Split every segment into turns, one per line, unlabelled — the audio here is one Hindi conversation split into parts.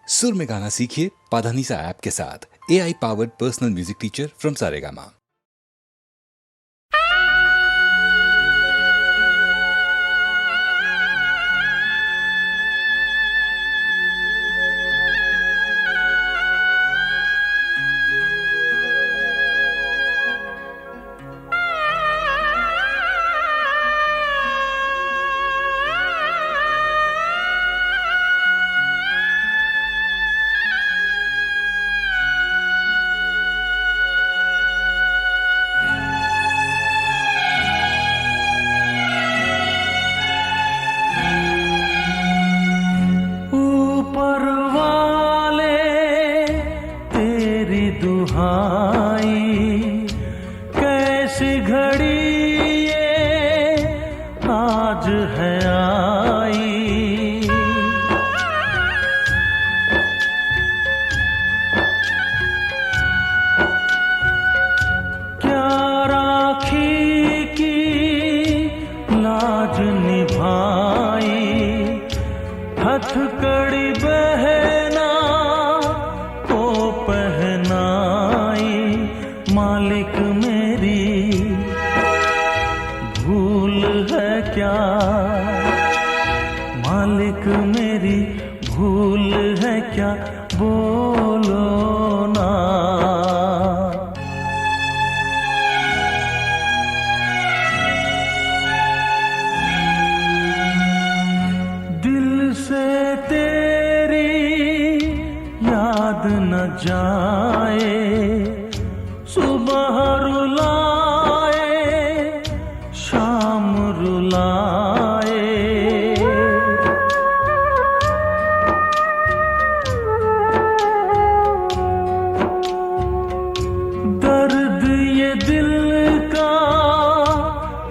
सुर में गाना सीखिए पाधानीसा ऐप के साथ। AI powered personal music teacher from Saregama.
कैसी घड़ी ये आज है आई, क्या राखी की लाज निभाई, हथकड़ी बहना को पहनाई। मालिक मेरी भूल है क्या, मालिक मेरी भूल है क्या, बोलो ना। दिल से तेरी याद न जाए, सुबह रुलाए शाम रुलाए। दर्द ये दिल का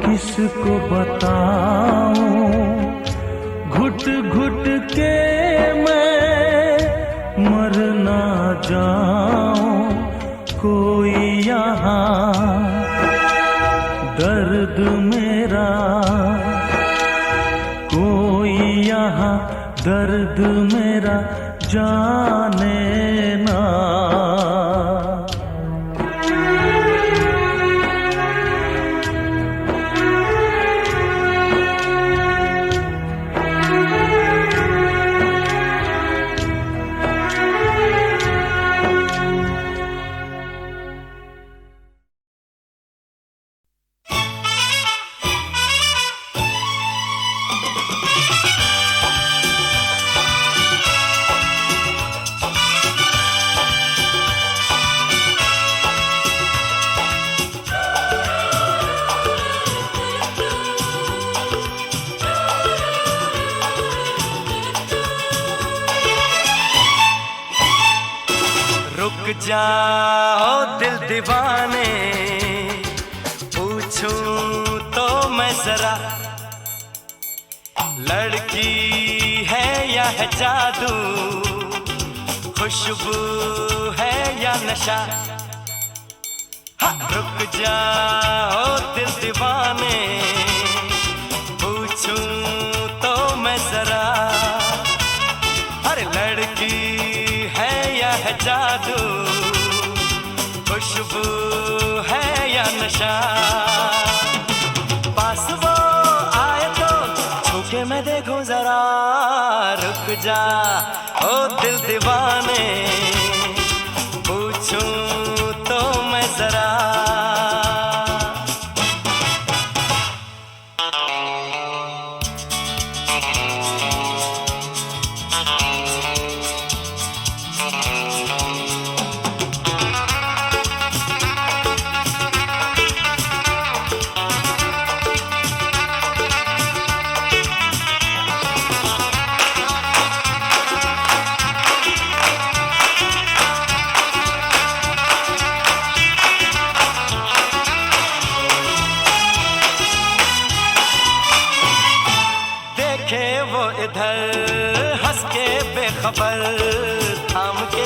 किसको बताऊं, घुट घुट के मैं मर ना जाऊं। कोई यहाँ दर्द मेरा, कोई यहाँ दर्द मेरा जाने ना। रुक जाओ दिल दीवाने, पूछूं तो मैं जरा, लड़की है या है जादू, खुशबू है या नशा। रुक जाओ दिल दीवाने, पूछूं तो मैं जरा, अरे लड़की है या है जादू, खुशबू है या नशा। पास वो आए तो छूके मैं देखूं जरा, रुक जा ओ दिल दीवाने, पूछूं तो मैं जरा। इधर हंस के बेखबर थाम के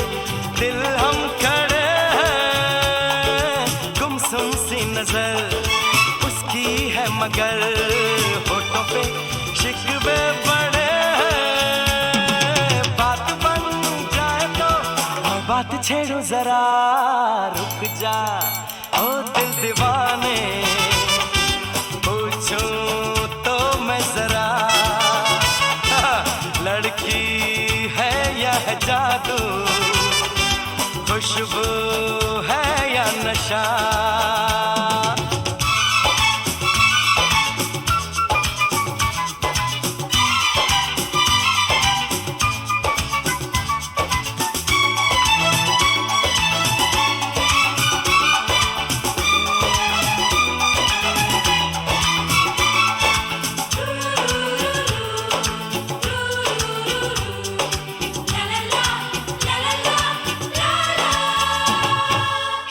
दिल हम खड़े हैं, गुमसुम सी नजर उसकी है मगर होठों पे शिकवे पड़े हैं। बात बन जा बात छेड़ो जरा, रुक जा ओ दिल दीवाने, पूछूं तो मैं जरा, लड़की है या है जादू, खुशबू है या नशा।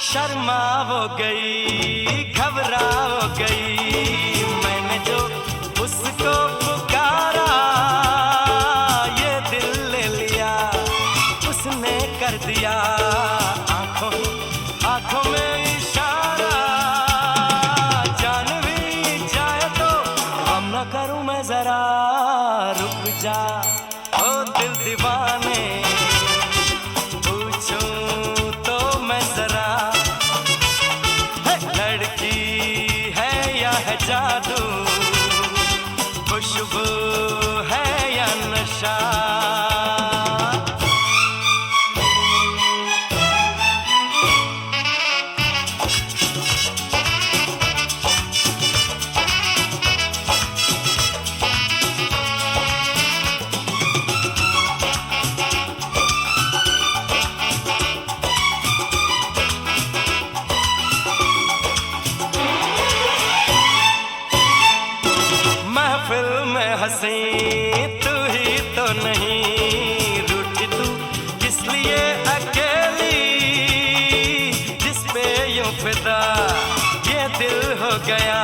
शर्मा वो गई, घबरा वो गई, मैंने जो उसको पुकारा, ये दिल ले लिया उसने कर दिया, आंखों आंखों में इशारा। जान भी जाए तो हम न करूं मैं जरा, रुक जा ओ दिल दीवाने, पूछूं तो मैं जरा, लड़की है या है जादू, खुशबू है या नशा। महफिल में हंसी तू ही तो नहीं, रूठी तू किस लिए अकेली, जिस पे यूं फिदा ये दिल हो गया,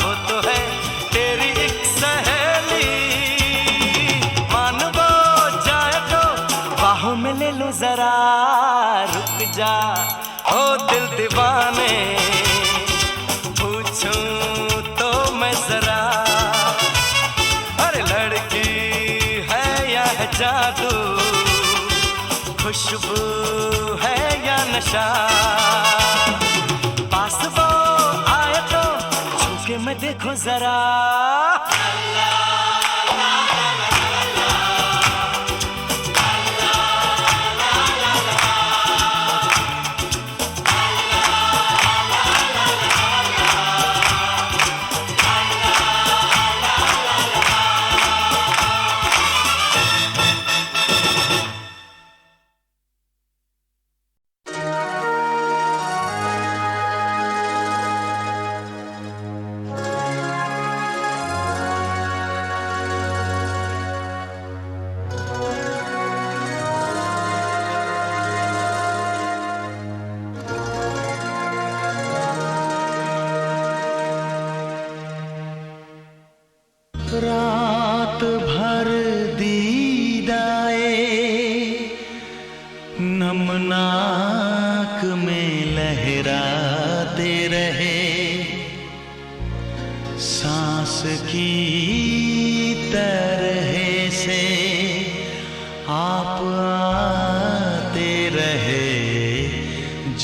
वो तो है तेरी एक सहेली। मान वो जाए तो बाहों में ले लो जरा, रुक जा ओ दिल दीवाने, पूछूं तो मैं जरा, जादू, खुशबू है या नशा। पास वो आए तो छूके मैं देखो जरा, रात भर दीदाए नमनाक में लहराते रहे, सांस की तरह से आप आते रहे,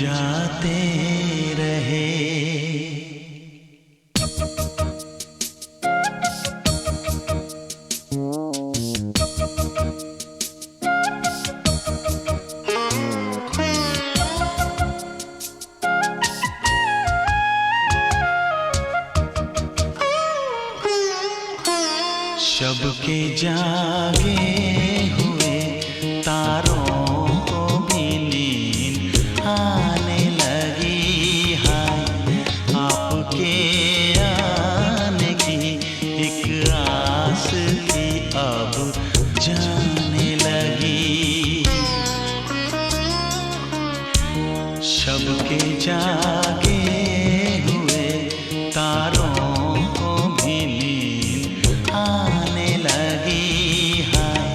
जाते रहे। शब के जागे हुए तारों को भी नींद आने लगी, हाय आपके आने की एक आस की अब जाने लगी। शब के जागे हुए तारों को भी नींद आने लगी, हाय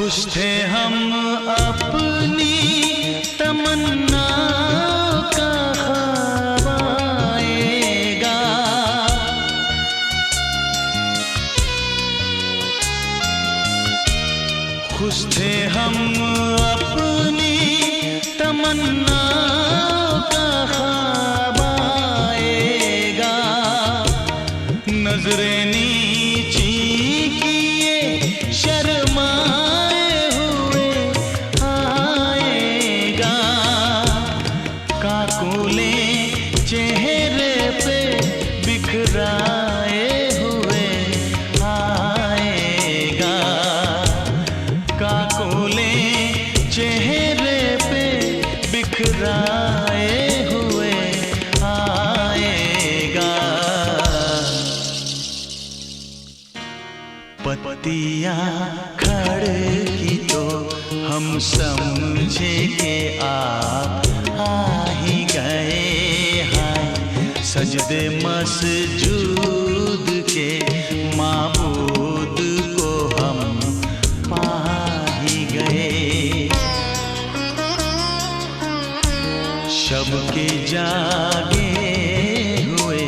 खुश थे हम अपनी तमन्नाओं का ख्वाब आएगा। खुश थे हम अपनी तमन्नाओं का ख्वाब आएगा। नजरें नीची किए शर्माए हुए आएगा। काकुले चेहरे पे बिखराए हुए आएगा। काकुले चेहरे पे बिखराए हुए आएगा। पत्तियां खड़की तो हम समझे कि आप आ ही गए। हाय सजदे मसजूद के माबूद को हम पा ही गए। शब के जागे हुए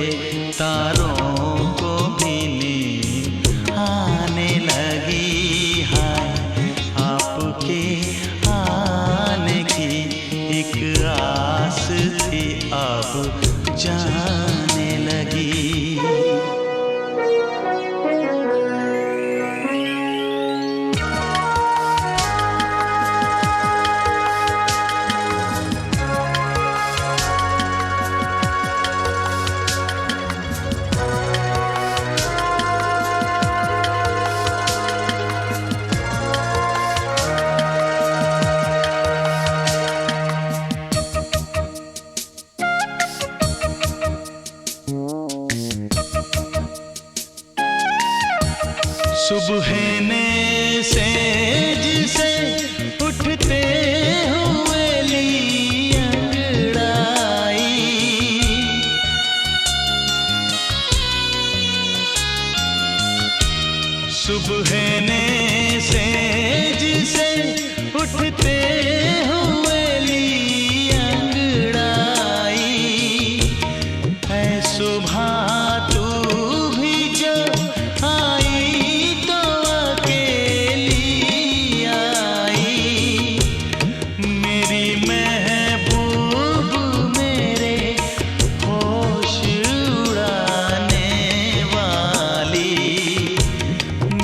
तारों को भी नींद आने लगी। हाय आपके आने की एक आस थी अब जाने लगी। सुबह ने सेज से उठते हुए ली अंगड़ाई। सुबह ने सेज से उठते हुए ली अंगड़ाई। ऐ सुबह तू भी जो आई तो अकेली आई। मेरी महबूब मेरे होश उड़ाने वाली।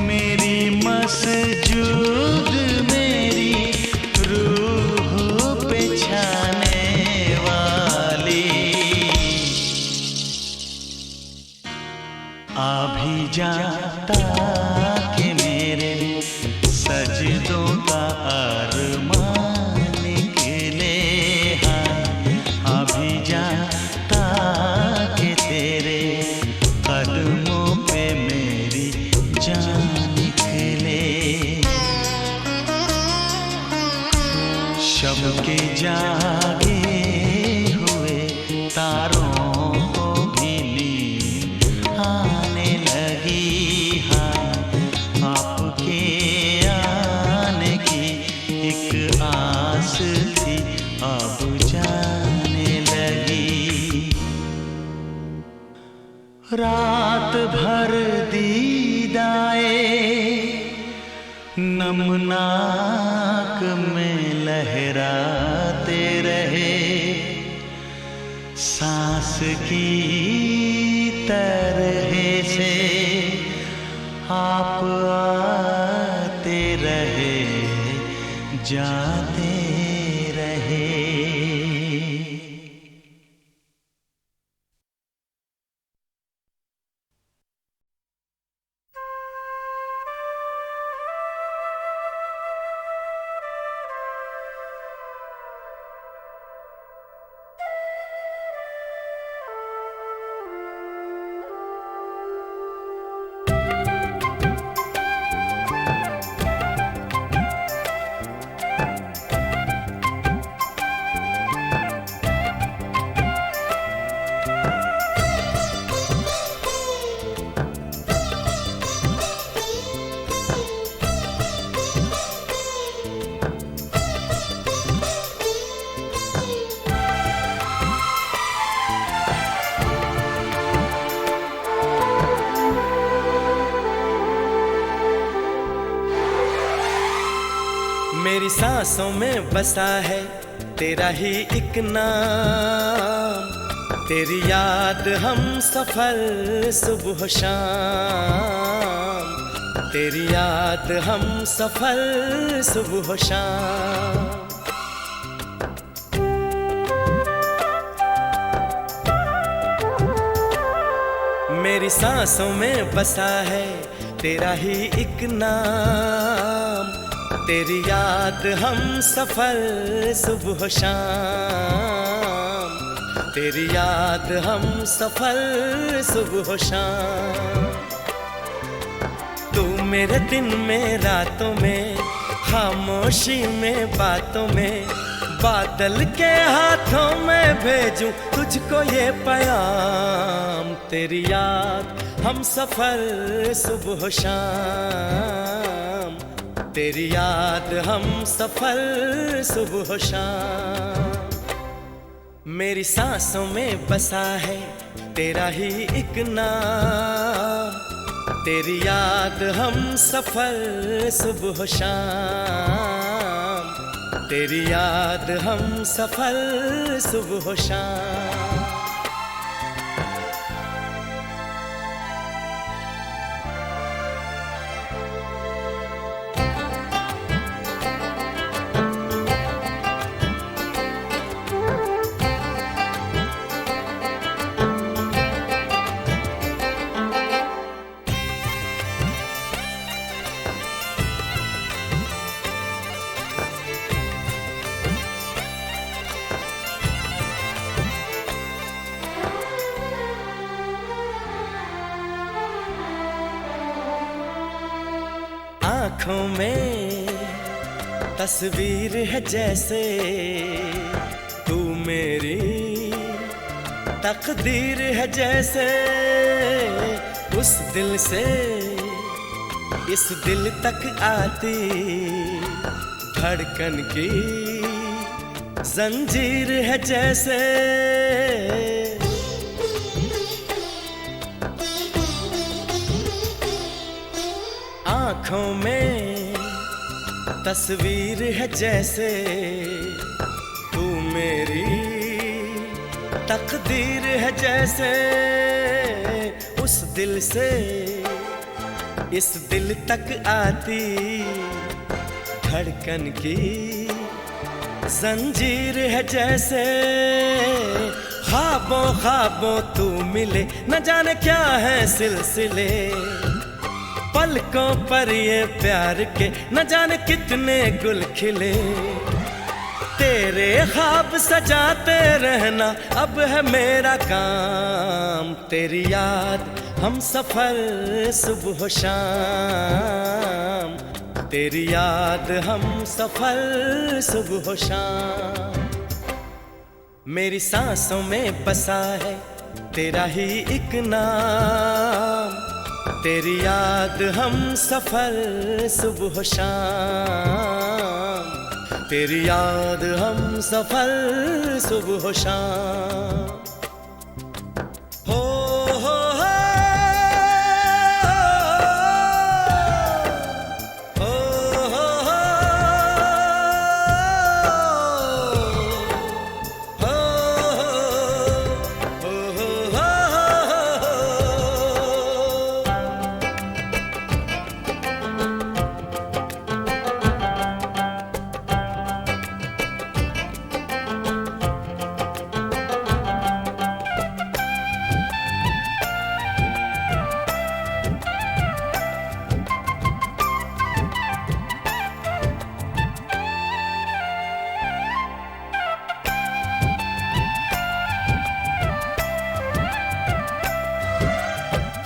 मेरी मसजूद मेरी रूह पे छाने वाली। आ भी जाता कि मेरे सजदों का अरमान निकले। आ भी जाता कि तेरे कदमों पे मेरी जान निकले। शब के जागे हुए तारों को भी नींद आने लगी। हाय आपके आने की एक आस थी अब जाने लगी। रात भर दीदाए नमनाक में लहराते रहे। सांस की तरह से आप आते रहे जाते रहे।
मेरी सांसों में बसा है तेरा ही एक नाम, तेरी याद हम सफर सुबह शाम, तेरी याद हम सफर सुबह शाम। मेरी सांसों में बसा है तेरा ही एक नाम, तेरी याद हम सफर सुबह शाम, तेरी याद हम सफर सुबह शाम। तू मेरे दिन में रातों में, खामोशी में बातों में, बादल के हाथों में भेजूं तुझको ये पैगाम, तेरी याद हम सफर सुबह शाम, तेरी याद हम सफर सुबह शाम। मेरी सांसों में बसा है तेरा ही एक नाम, तेरी याद हम सफर सुबह शाम, तेरी याद हम सफर सुबह शाम। आँखों में तस्वीर है जैसे तू मेरी तकदीर है जैसे, उस दिल से इस दिल तक आती धड़कन की जंजीर है जैसे। आँखों में तस्वीर है जैसे तू मेरी तकदीर है जैसे, उस दिल से इस दिल तक आती धड़कन की जंजीर है जैसे। ख्वाबों ख्वाबों तू मिले न जाने क्या है सिलसिले, पलकों पर ये प्यार के न जाने कितने गुल खिले, तेरे ख्वाब सजाते रहना अब है मेरा काम, तेरी याद हम सफर सुबह शाम, तेरी याद हम सफर सुबह शाम। मेरी सांसों में बसा है तेरा ही एक नाम, तेरी याद हम सफर सुबह शाम, तेरी याद हम सफर सुबह शाम। हो हो हो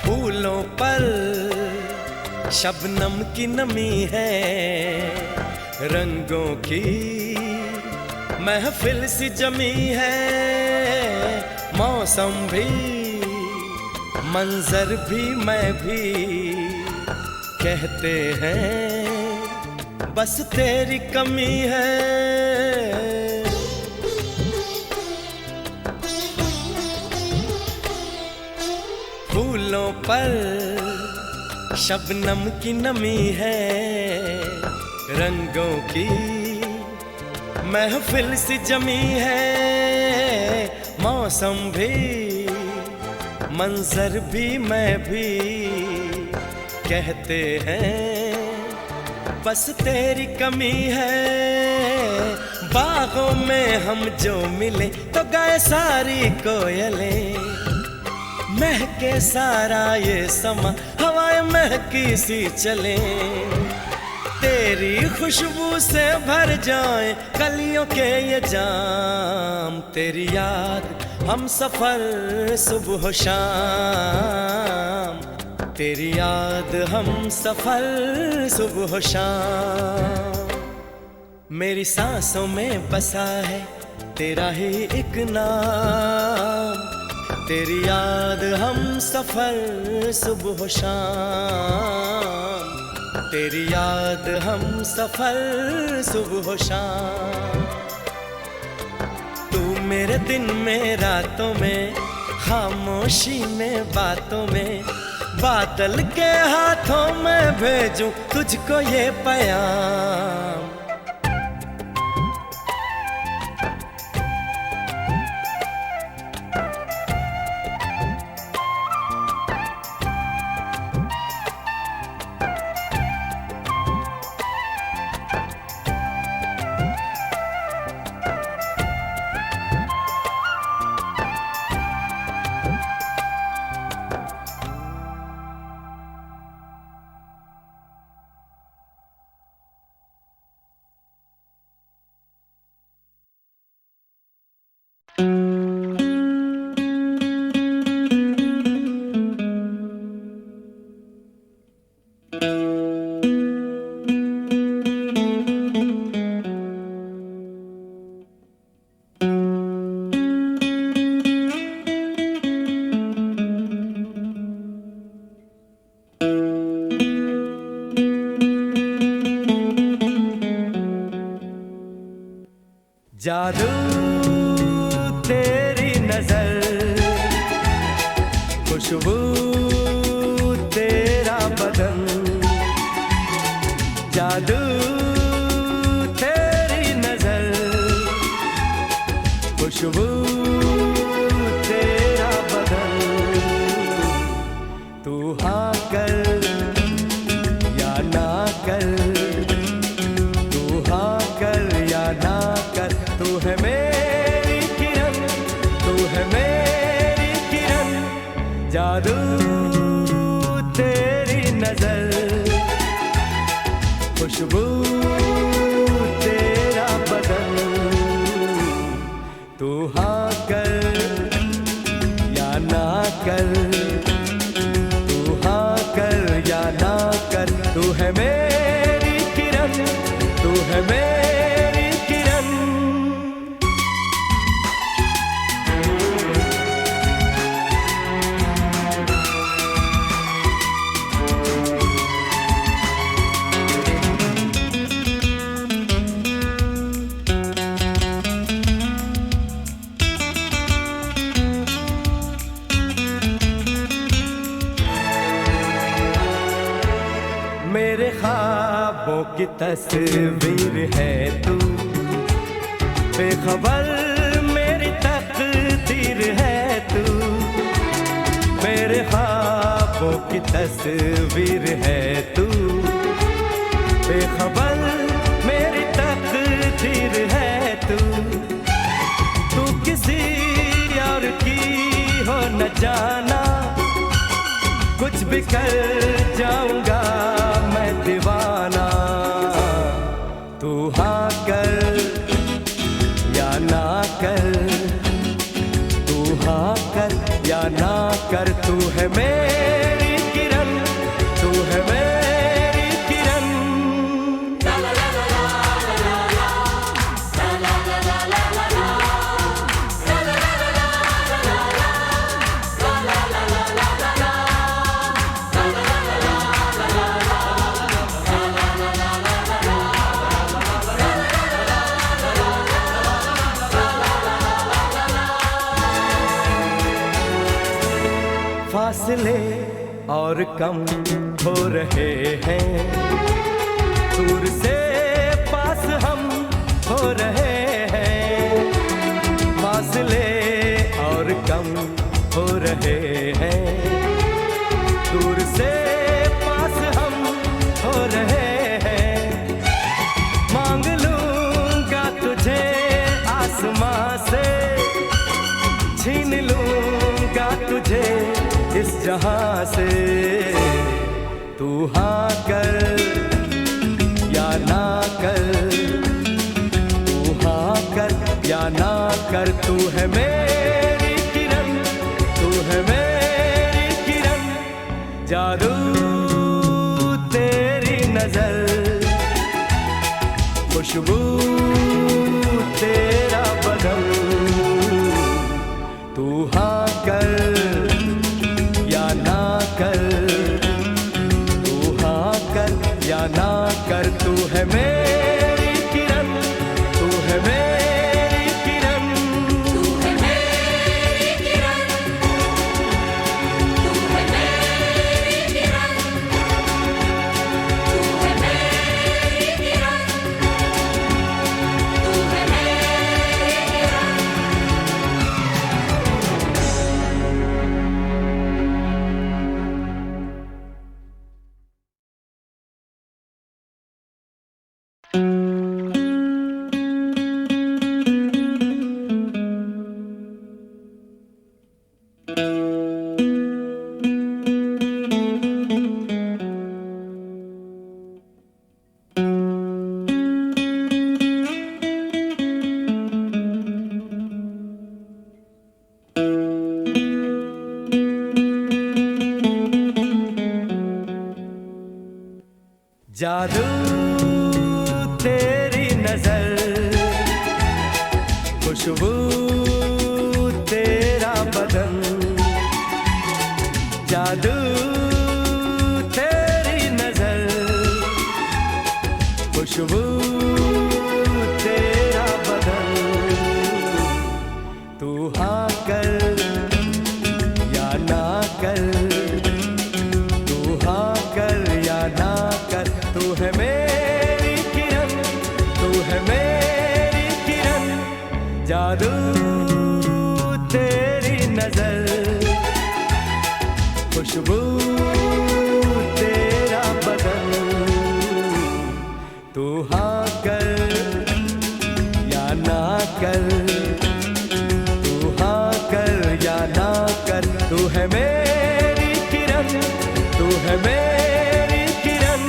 फूलों पर शबनम की नमी है, रंगों की महफिल सी जमी है, मौसम भी मंजर भी मैं भी कहते हैं बस तेरी कमी है। फूलों पर शबनम की नमी है, रंगों की महफिल सी जमी है, मौसम भी, मंजर भी, मैं भी, कहते हैं बस तेरी कमी है। बागों में हम जो मिले तो गाए सारी कोयलें, महके सारा ये समा, हवाएं महकी सी चले, तेरी खुशबू से भर जाए कलियों के ये जाम। तेरी याद हम सफर सुबह शाम, तेरी याद हम सफर सुबह शाम। मेरी सांसों में बसा है तेरा ही एक नाम, तेरी याद हम सफर सुबह शाम, तेरी याद हम सफर सुबह शाम। तू मेरे दिन में रातों में, खामोशी में बातों में, बादल के हाथों में भेजूं तुझको ये पैगाम। जादू तेरी नजर, खुशबू तेरा बदन, जादू तेरी नजर, खुशबू तेरा बदन। तू हाँ कर या ना कर, तू हाँ कर या ना कर, तू है मेरी किरण, तू है मेरी किरण। जादू तेरी नजर, खुशबू तेरा बदन। तू हाँ कर या ना कर, तू हाँ कर या ना कर, तू है मेरी किरण, तू है मेरी किरण। मेरे ख्वाबों की तस्वीर है तू, बेखबर मेरी तकदीर है तू। मेरे ख्वाबों की तस्वीर है तू, बेखबर मेरी तकदीर है तू। तू किसी और की हो न जाना, कुछ भी कर जाऊंगा मैं दीवाना। तू हाँ कर या ना कर, तू हाँ कर या ना कर, तू है मेरी किरण, तू है मेरी किरण। फासले और कम हो रहे हैं, दूर से पास हम हो रहे फासले और कम हो रहे हैं, दूर से पास हम हो रहे हैं। मांग लूंगा तुझे आसमां से, छीन लूंगा तुझे इस जहां से। तू हाँ कर या ना कर, तू हाँ कर या ना कर, तू है मेरी किरण, तू है मेरी किरण। जादू तेरी नजर, खुशबू तेरा बदन। तू हाँ कर या ना कर, तू हाँ कर या ना कर, तू है मेरी किरण, तू है मेरी किरण।
तू है मेरी किरण, तू है मेरी किरण, तू है मेरी किरण, तू है मेरी किरण।
जादू तेरी नजर, खुशबू तेरा बदन। जादू तेरी नजर, खुशबू तेरा बदन। तू हाँ कर या ना कर, तू हाँ कर या ना कर, तू है मेरी किरण, तू है मेरी किरण। जादू तेरी नजर, खुशबू तेरा बदन। तू हाँ कर या ना कर, तू हाँ कर या ना कर, तू है मेरी किरण, तू है मेरी किरण।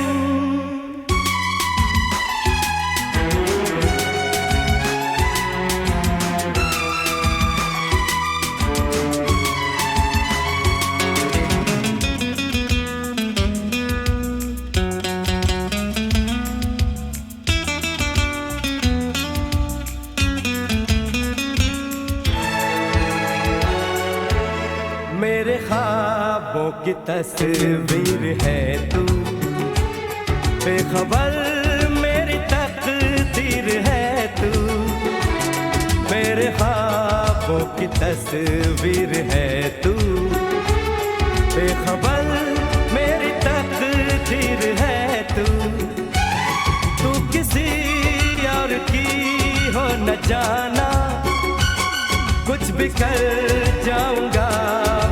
मेरे ख्वाबों की तस्वीर है तू, बेखबर मेरी तकदीर है तू। मेरे ख्वाबों की तस्वीर है तू, बेखबर मेरी तकदीर है तू। तू किसी और की हो न जाना, कुछ भी कर जाऊंगा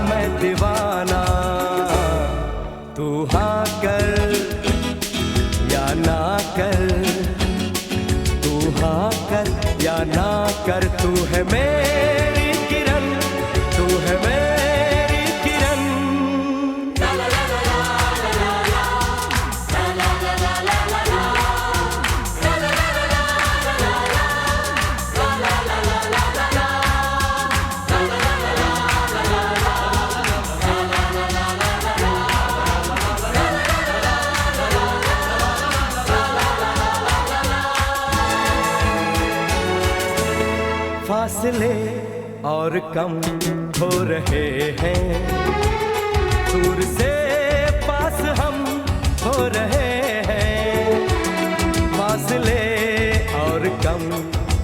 मैं दीवाना। तू हाँ कर या ना कर, तू हाँ कर या ना कर, तू है मेरी किरण, तू है मेरी किरण। फासले और कम हो रहे हैं, दूर से पास हम हो रहे हैं। फासले और कम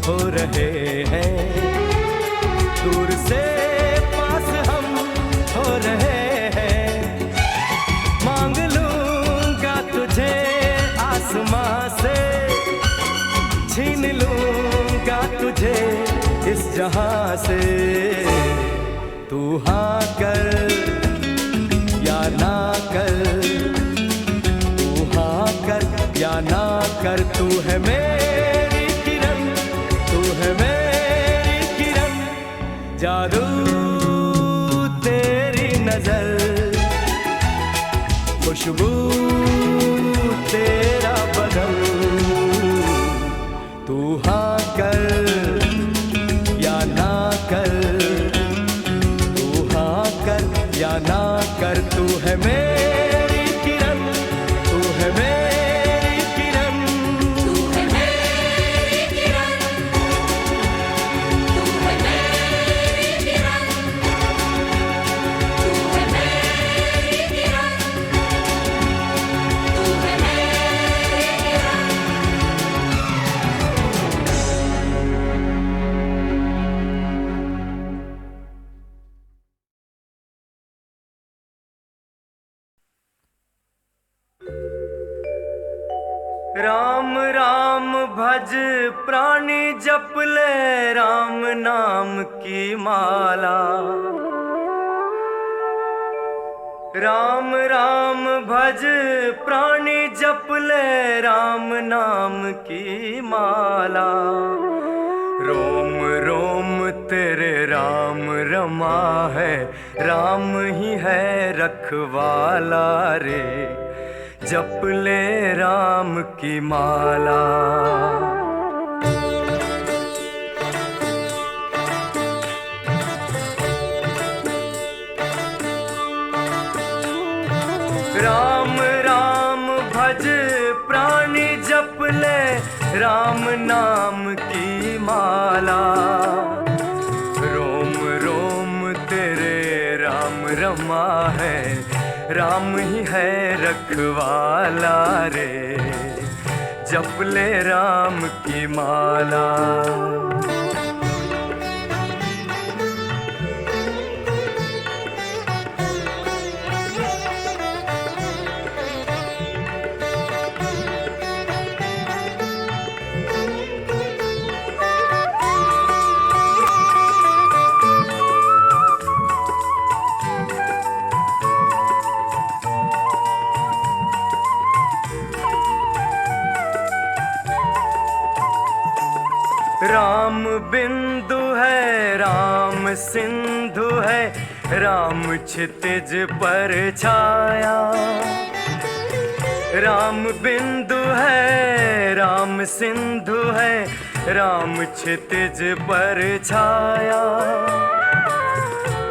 हो रहे हैं, दूर से पास हम हो रहे हैं। मांग लूंगा तुझे आसमां से, छीन लूंगा तुझे इस जहां से तू हाँ कर या ना कर, तू हाँ कर या ना कर, तू है मेरी किरण, तू है मेरी किरण, जादू तेरी नजर, खुशबू तेरा बदन, तू हाँ कर या ना कर, तू हाँ कर या ना कर, तू है मेरी किरण, तू है मेरी किरण,
तू है मेरी किरण, तू है मेरी किरण, तू है मेरी किरण, तू है मेरी किरण।
राम राम भज प्राणी जप ले राम नाम की माला, राम राम भज प्राणी जप ले राम नाम की माला, रोम रोम तेरे राम रमा है, राम ही है रखवाला रे, जप ले राम की माला। राम राम भज प्राणी जप ले राम नाम की माला, रोम रोम तेरे राम रमा है, राम ही है रखवाला रे, जप ले राम की माला। राम बिंदु है, राम सिंधु है, राम क्षितिज पर छाया, राम बिंदु है, राम सिंधु है, राम क्षितिज पर छाया,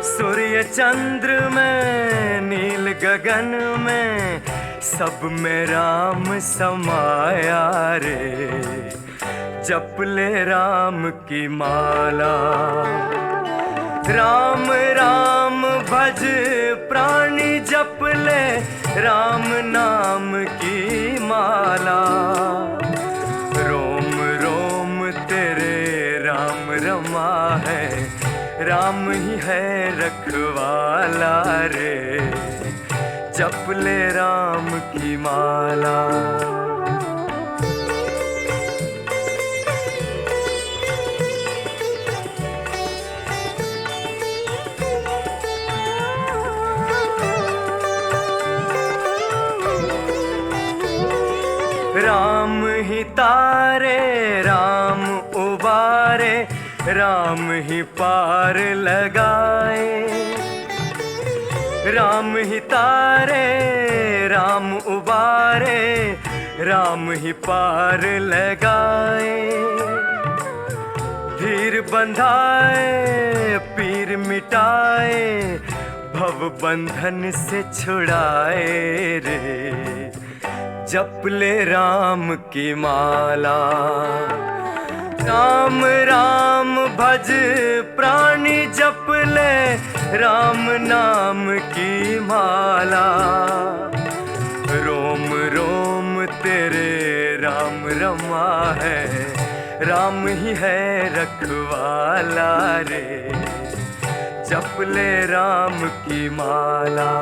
सूर्य चंद्र में नील गगन में सब में राम समाया रे, जप ले राम की माला। राम राम भज प्राणी जप ले राम नाम की माला, रोम रोम तेरे राम रमा है, राम ही है रखवाला रे, जप ले राम की माला। राम ही तारे राम उबारे, राम ही पार लगाए, राम ही तारे राम उबारे, राम ही पार लगाए, धीर बंधाए पीर मिटाए, भव बंधन से छुड़ाए रे, जप ले राम की माला। राम राम भज प्राणी जप ले राम नाम की माला, रोम रोम तेरे राम रमा है, राम ही है रखवाला रे, जप ले राम की माला।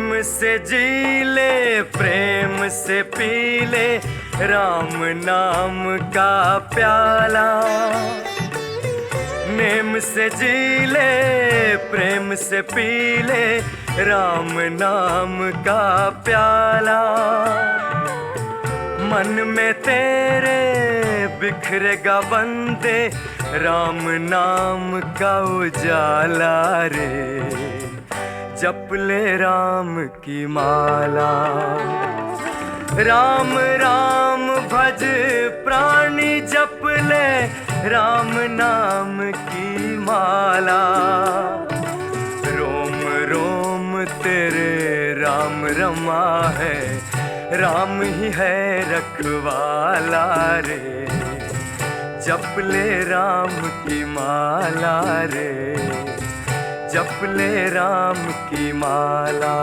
नेम से जी ले, प्रेम से पी ले राम नाम का प्याला। नेम से जी ले, प्रेम से पी ले राम नाम का प्याला। मन में तेरे बिखरेगा बंदे राम नाम का उजाला रे। जप ले राम की माला। राम राम भज प्राणी जप ले राम नाम की माला। रोम रोम तेरे राम रमा है, राम ही है रखवाला रे। जप ले राम की माला रे, जप ले राम की माला।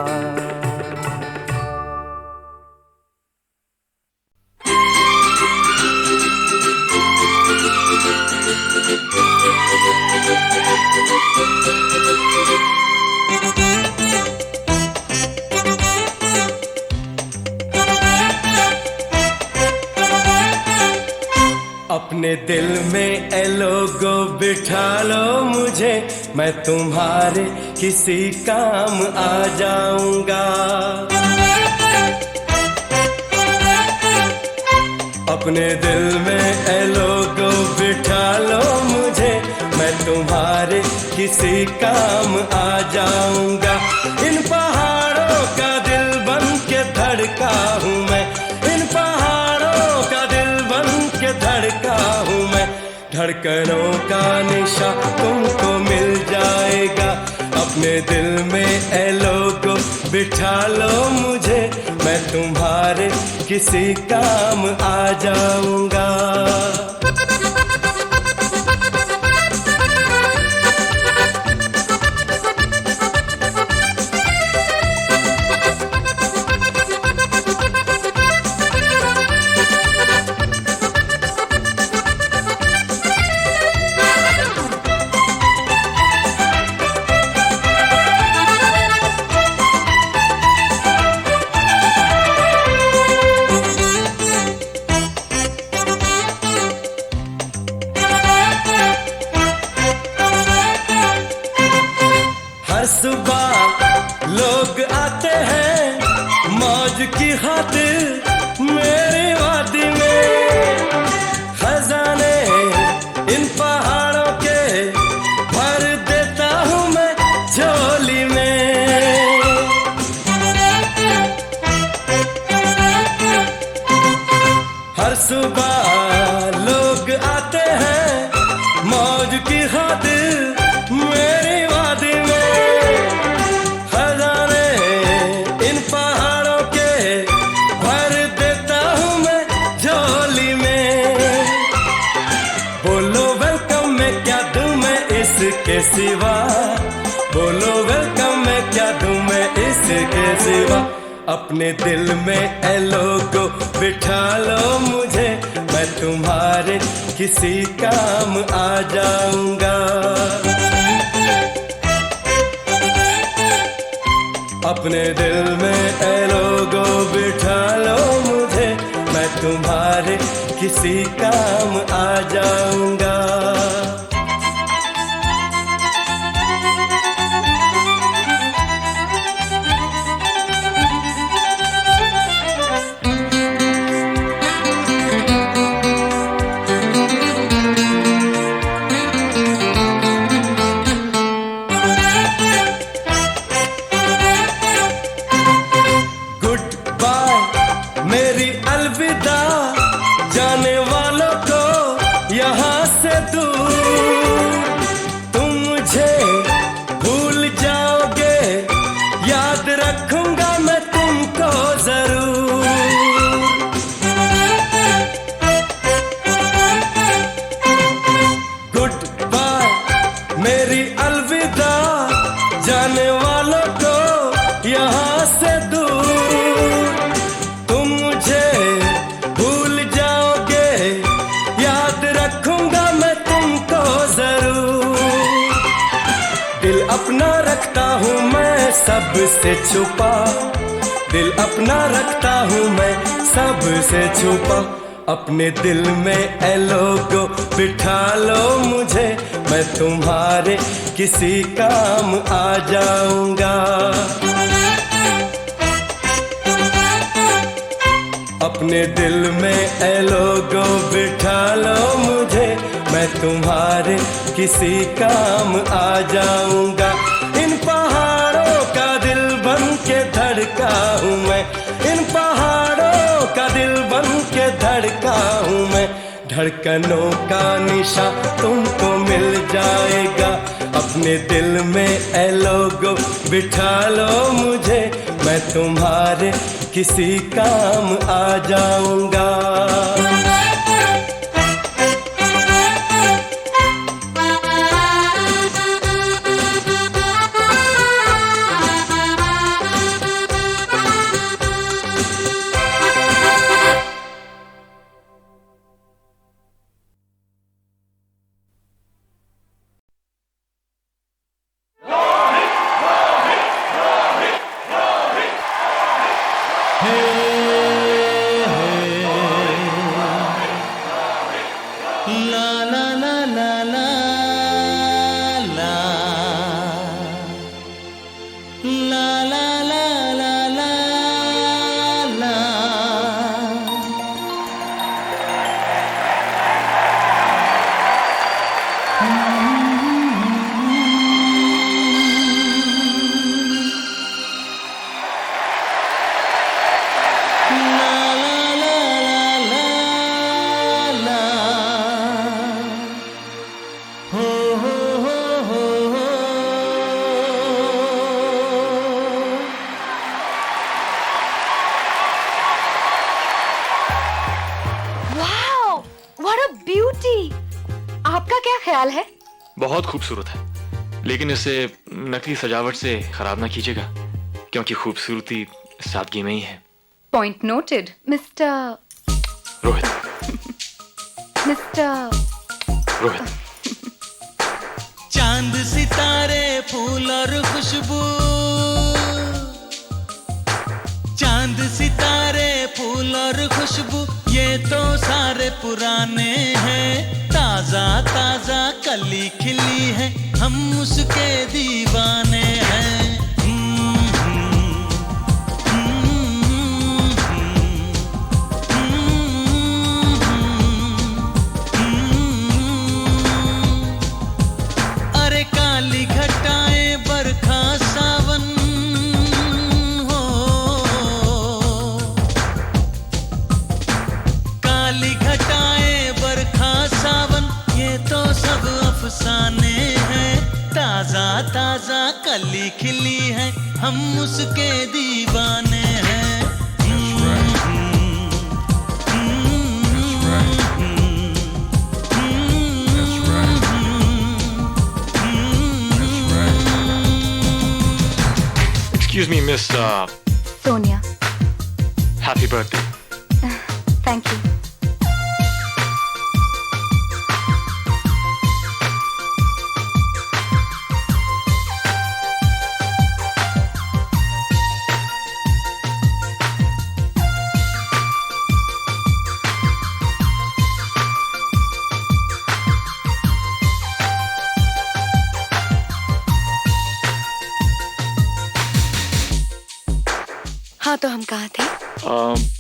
अपने दिल में ए लोगो बिठा लो मुझे, मैं तुम्हारे किसी काम आ जाऊंगा। अपने दिल में ए लोगो बिठा लो मुझे, मैं तुम्हारे किसी काम आ जाऊंगा। इन पहाड़ों का दिल बन के धड़का हूँ मैं, इन पहाड़ों का दिल बन के धड़का हूँ मैं। धड़कनों का निशा तुमको मिल जाएगा। अपने दिल में ए लोगो बिठा लो मुझे, मैं तुम्हारे किसी काम आ जाऊंगा। सुबह लोग आते हैं मौज की खातिर मेरी वादी में। खजाने इन पहाड़ों के भर देता हूँ मैं झोली में। हर सुबह लोग आते हैं मौज की खातिर मेरी वादी में। इसके सिवा बोलो वेलकम मैं क्या दूं मैं इसके सिवा। अपने दिल में ए लोगो बिठा लो मुझे, मैं तुम्हारे किसी काम आ जाऊंगा। अपने दिल में ए लोगो बिठा लो मुझे, मैं तुम्हारे किसी काम आ जाऊंगा। जाने वालों को यहाँ से दूर, तुम मुझे भूल जाओगे, याद रखूंगा मैं तुमको जरूर। गुड बाय मेरी अलविदा, जाने वालों को यहाँ से दूर, तुम मुझे भूल जाओगे, याद रखूंगा मैं तुमको जरूर। दिल अपना रखता हूँ मैं सबसे छुपा, दिल अपना रखता हूँ मैं सबसे छुपा। अपने दिल में ए लोगो बिठा लो मुझे, मैं तुम्हारे किसी काम आ जाऊंगा। अपने दिल में ए लोगो बिठा लो मुझे, मैं तुम्हारे किसी काम आ जाऊंगा। इन पहाड़ों का दिल बन के धड़का हूँ मैं, इन पहाड़ों का दिल बन के धड़का हूँ मैं। धड़कनों का निशा तुमको मिल जाएगा। अपने दिल में ए लोगो बिठा लो मुझे, मैं तुम्हारे किसी काम आ जाऊंगा।
है?
बहुत खूबसूरत है, लेकिन इसे नकली सजावट से खराब ना कीजिएगा, क्योंकि खूबसूरती सादगी में ही है।
Point noted mister
Rohit.
Mister
Rohit.
चांद सितारे फूल और खुशबू, चांद सितारे फूल और खुशबू, ये तो सारे पुराने हैं। ताजा ताजा कली खिली है, हम उसके दीवाने हैं। अरे काली घटाएं बरखा सावन हो, काली घटाएं बरखा सावन, ये तो सब अफसाने हैं। ताजा ताजा कली खिली है, हम उसके दीवाने हैं।
Excuse me, Miss
Sonia.
Happy birthday.
Thank you. हाँ, तो हम कहाँ थे?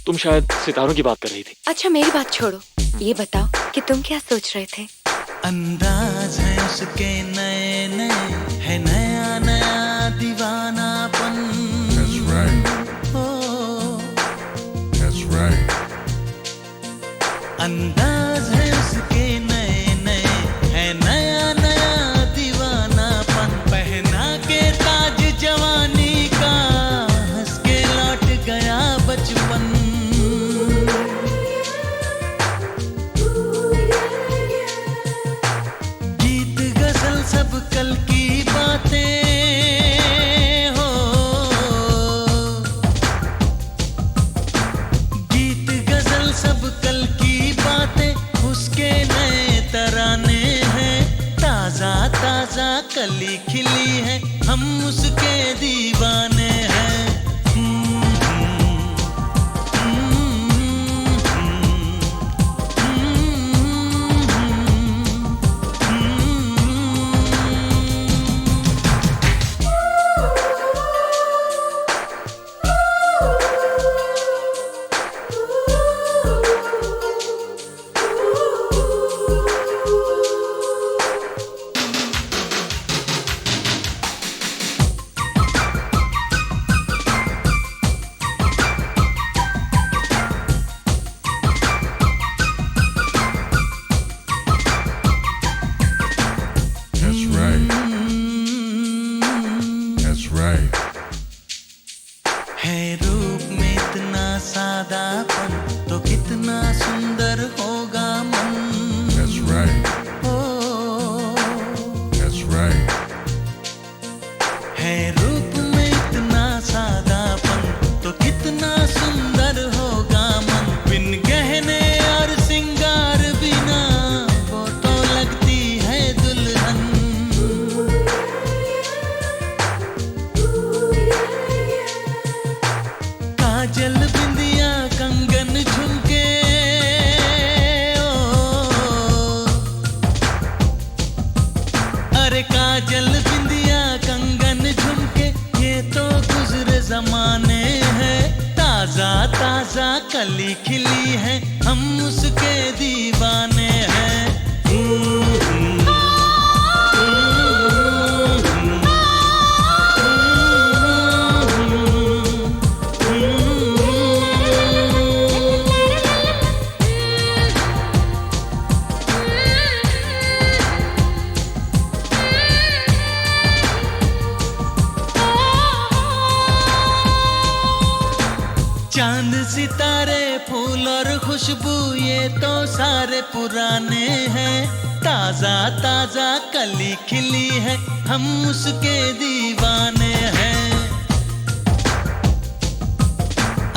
तुम शायद सितारों की बात कर रही थी।
अच्छा, मेरी बात छोड़ो, ये बताओ कि तुम क्या सोच रहे थे?
अंदाज है उसके नए नए, है नया नया दीवानापन।
That's right.
O,
That's right.
अंदाज है उसके नए नए, है नया नया दीवानापन। पहना के ताज जवानी का, हंस के लौट गया बचपन। गीत गजल सब कल की बातें हो, गीत गजल सब कल की बातें, उसके नए तराने हैं। ताजा ताजा कली खिली है, हम उसके दीवाने है रूप में इतना सादापन तो कितना सुंदर होगा मन।
That's right.
O,
That's right.
है रूप में इतना सादापन तो कितना सुंदर होगा मन। बिन गहने और सिंगार बिना वो तो लगती है दुल्हन। काजल बिंदिया कंगन झुमके ओ, अरे काजल बिंदिया कंगन झुमके ये तो गुजरे जमाने हैं। ताजा ताजा कली खिली है हम उसके दीवाने हैं। चांद सितारे फूल और खुशबू ये तो सारे पुराने हैं। ताजा ताजा कली खिली है हम उसके दीवाने हैं।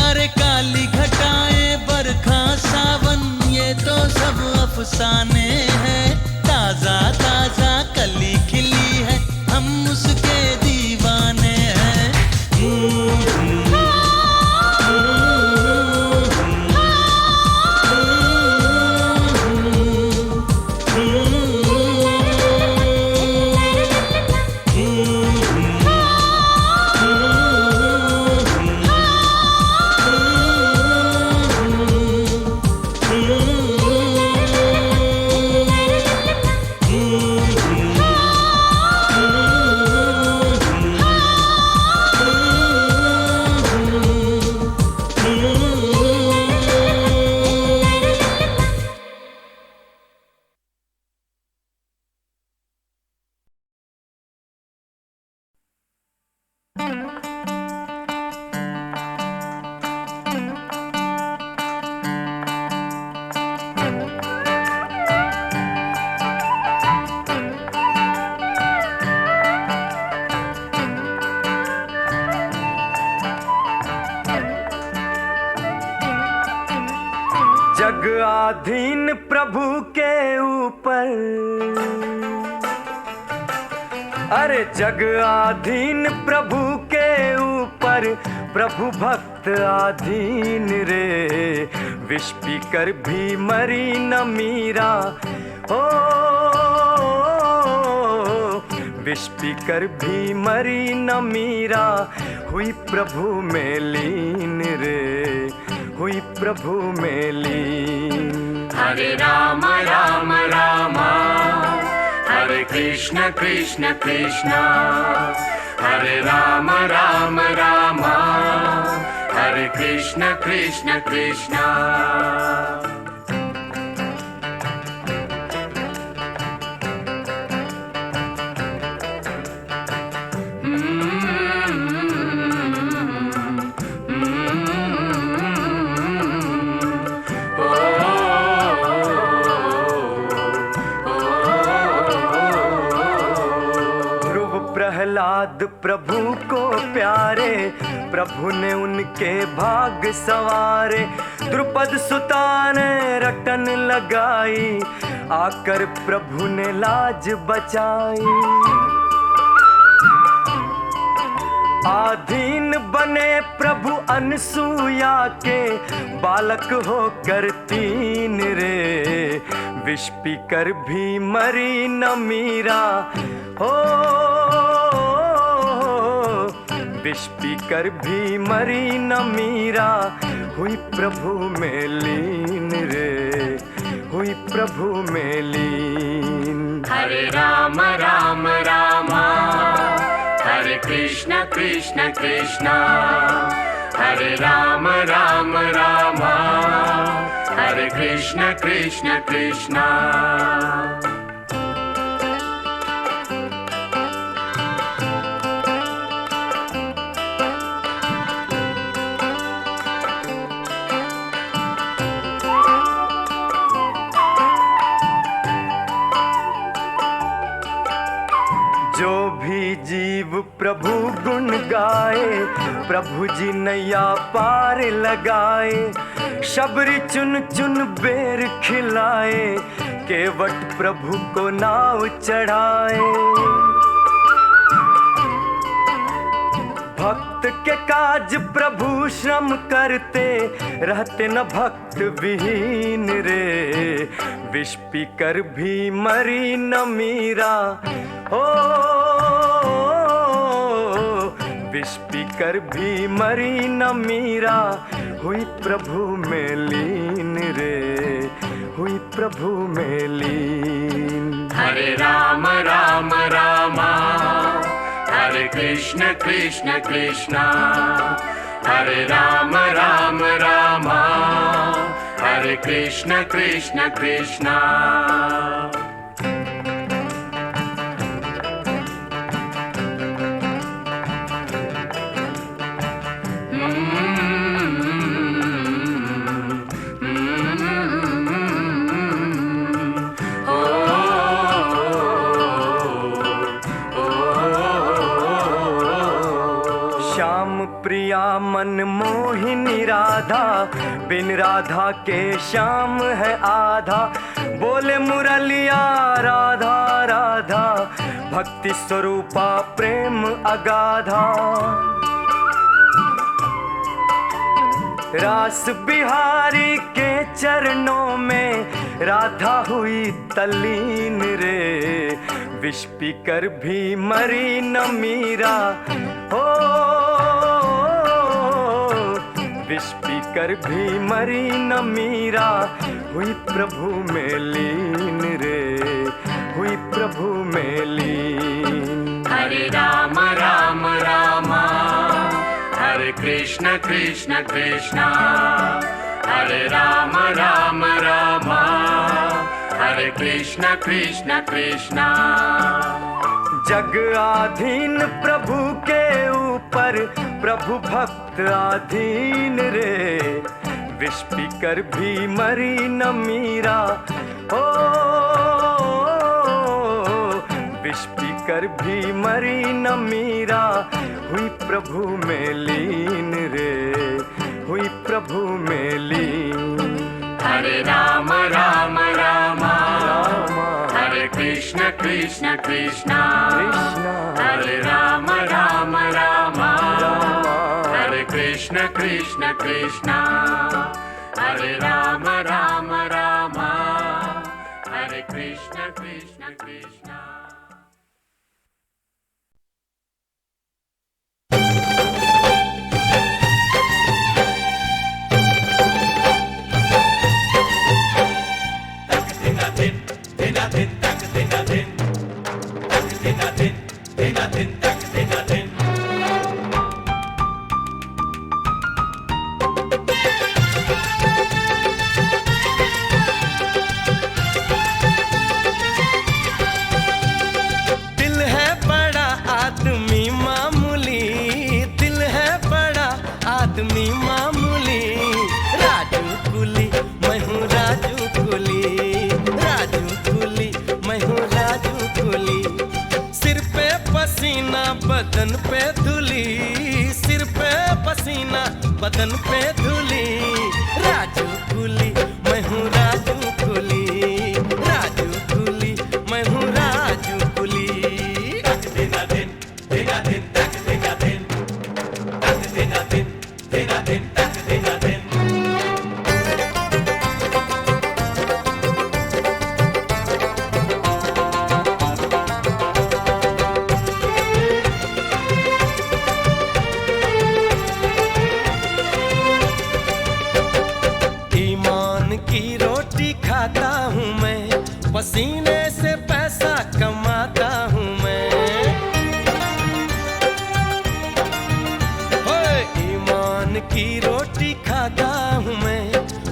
अरे काली घटाएं बरखा सावन ये तो सब अफसाने हैं। ताजा ताजा कली खिली है हम उसके दीवाने हैं।
जग आधीन प्रभु के ऊपर, अरे जग आधीन प्रभु के ऊपर, प्रभु भक्त आधीन रे। विष पीकर भी मरी न मीरा, हो विष पीकर भी मरी न मीरा, हुई प्रभु में लीन रे, हुई प्रभु में लीन।
हरे राम राम राम, हरे कृष्ण कृष्ण कृष्ण, हरे राम राम राम, हरे कृष्ण कृष्ण कृष्ण।
प्रहलाद प्रभु को प्यारे, प्रभु ने उनके भाग संवारे। द्रुपद सुता ने रटन लगाई, आकर प्रभु ने लाज बचाई। आधीन बने प्रभु अनसुया के, बालक होकर तीन रे। विष पीकर भी मरी न मीरा, हो विष पीकर भी मरी न मीरा, हुई प्रभु में लीन रे, हुई प्रभु में लीन।
हरे राम राम राम, हरे कृष्ण कृष्ण कृष्ण, हरे राम राम राम, हरे कृष्ण कृष्ण कृष्ण।
प्रभु गुण गाए, प्रभु जी नैया पार लगाए। शबरी चुन चुन बेर खिलाए, केवट प्रभु को नाव चढ़ाए। भक्त के काज प्रभु श्रम करते, रहते न भक्त विहीन रे। विष पीकर भी मरी न मीरा, हो विष पीकर भी मरी न मीरा। हुई प्रभु में लीन रे, हुई प्रभु में लीन।
हरे राम राम रामा, हरे कृष्ण कृष्ण कृष्ण, हरे राम राम रामा, हरे कृष्ण कृष्ण कृष्ण।
प्रिया मन मोहिनी राधा, बिन राधा के श्याम है आधा। बोले मुरलिया राधा राधा, भक्ति स्वरूपा प्रेम अगाधा। रास बिहारी के चरणों में राधा हुई तल्लीन रे। विष पीकर भी मरी न मीरा, हो विष पीकर भी मरी न मीरा। हुई प्रभु में लीन रे, हुई प्रभु में लीन।
हरे राम राम रामा, हरे कृष्ण कृष्ण कृष्ण, हरे राम राम रामा, हरे कृष्ण कृष्ण कृष्ण।
जग आधीन प्रभु के ऊपर, प्रभु भक्त आधीन रे। विष पीकर भी मरी न मीरा, हो विष पीकर भी मरी न मीरा। हुई प्रभु में लीन रे, हुई प्रभु में लीन।
हरे राम राम रामा, हरे कृष्ण कृष्ण कृष्ण, हरे राम राम रामा, हरे कृष्ण कृष्ण कृष्ण, हरे राम राम रामा, हरे कृष्ण कृष्ण कृष्ण।
दिल है बड़ा आदमी मामूली, दिल है बड़ा आदमी मामूली। राजू कुली मैं हूँ राजू कुली, राजू कुली मैं हूँ राजू कुली। सिर पे पसीना बदन पे धुली, सिर पे पसीना बदन पे धुली। राजू कुली मैं हूँ राजू कुली, राजू कुली मैं हूँ राजू कुली। ईमान की रोटी खाता हूँ मैं, पसीने से पैसा कमाता हूँ मैं। होए ईमान की रोटी खाता हूँ मैं,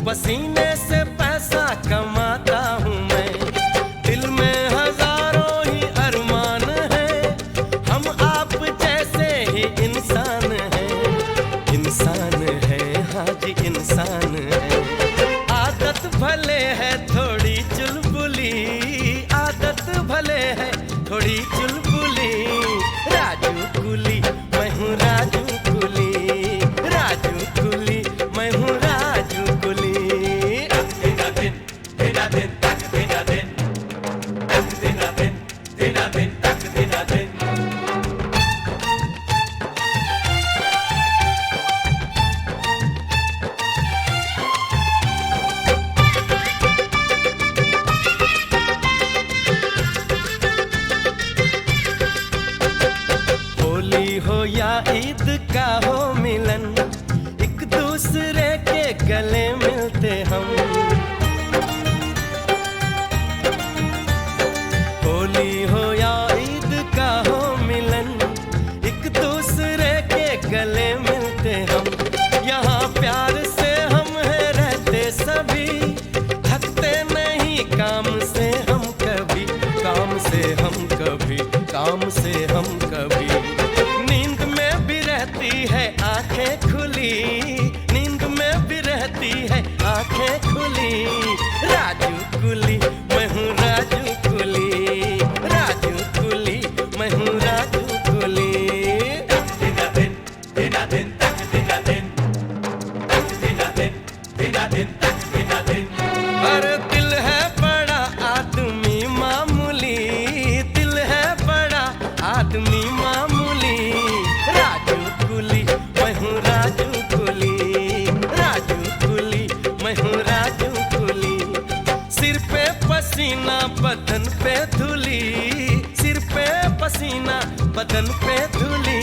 पसीने से पैसा कमाता हूँ मैं। दिल में हजारों ही अरमान है, हम आप जैसे ही इंसान हैं। इंसान है हाँ जी इंसान है। आदत भले है थोड़ी चुलबुली, आदत भले है थोड़ी चुलबुली। राजू कुली अरे दिल है बड़ा आदमी मामूली, दिल है बड़ा आदमी मामूली, राजू कुली मैं हूँ राजू कुली, राजू कुली मैं हूँ राजू कुली। सिर पे पसीना बदन पे धूली, सिर पे पसीना बदन पे धूली,